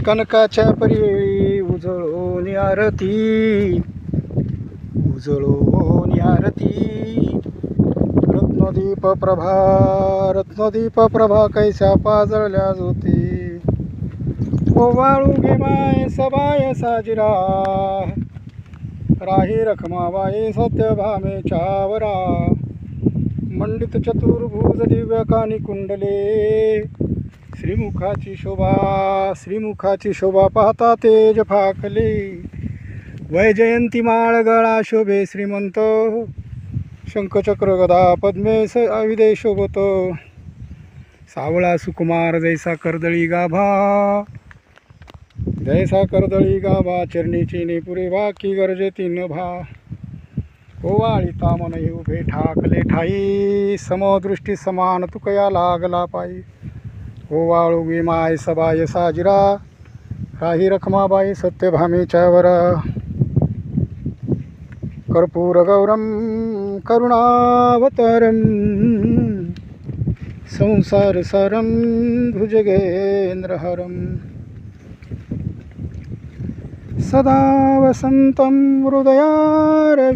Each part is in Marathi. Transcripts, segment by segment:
कनकाच्या परिवेळी उजळून आरती, उजळून आरती. रत्नदीप प्रभा, रत्नदीप प्रभा कैसा पाजळल्या ज्योती. ओवाळू घे माय सबाय साजिरा, राही रखमाबाई सत्यभामे चावरा. मंडित चतुर्भुज दिव्य कानी कुंडले, श्रीमुखाची शोभा, श्रीमुखाची शोभा पाहता तेज फाकले. वैजयंती माळ गळा शोभे श्रीमंत, शंखचक्र गदा पद्मे अविदे शोभत. सावळा सुकुमार जैसा कर्दळी गाभा, जैसा कर्दळी गाभा. चरणीची नेपुरे बाकी गरजे तीन भा. ओवाळी तामन उभे ठाकले ठाई, समदृष्टी समान तुकया लागला पायी. ओवाळू गे माय सबाय साजिरा, राही रखमाबाई सत्यभामेच्या वर. कर्पूर गौरम करुणावतारम, संसार सारम भुजगेंद्रहरम. सदा वसंतं हृदयारविंदे,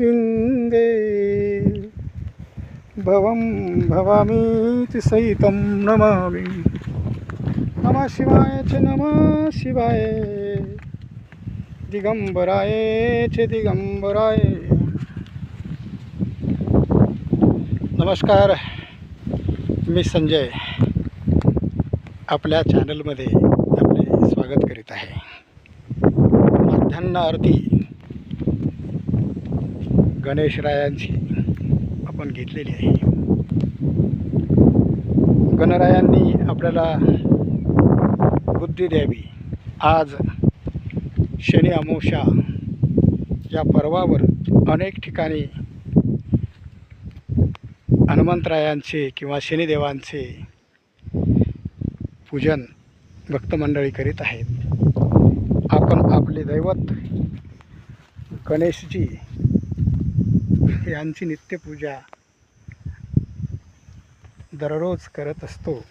भवं भवामीति सहितं नमामि. नमः शिवाय च नमः शिवाय, दिगंबराय च दिगंबराय. नमस्कार, मी संजय आपल्या चॅनलमध्ये आपले स्वागत करीत आहे. माध्यान्ह आरती गणेशरायांची आपण घेतलेली आहे. गणरायांनी आपल्याला बुद्धी द्यावी. आज शनी अमावस्या या पर्वावर अनेक ठिकाणी हनुमंतरायांचे किंवा शनिदेवांचे पूजन भक्तमंडळी करीत आहेत. आपण आपले दैवत गणेशजी यांची नित्यपूजा दररोज करत असतो.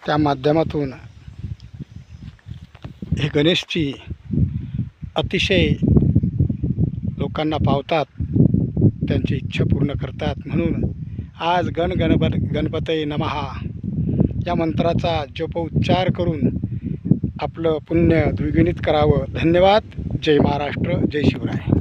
त्या माध्यमातून हे गणेशजी अतिशय लोकांना पावतात, त्यांची इच्छा पूर्ण करतात. म्हणून आज गणपतये नमः या मंत्राचा जपोच्चार करून आपलं पुण्य द्विगुणित करावं. धन्यवाद. जय महाराष्ट्र, जय शिवराय.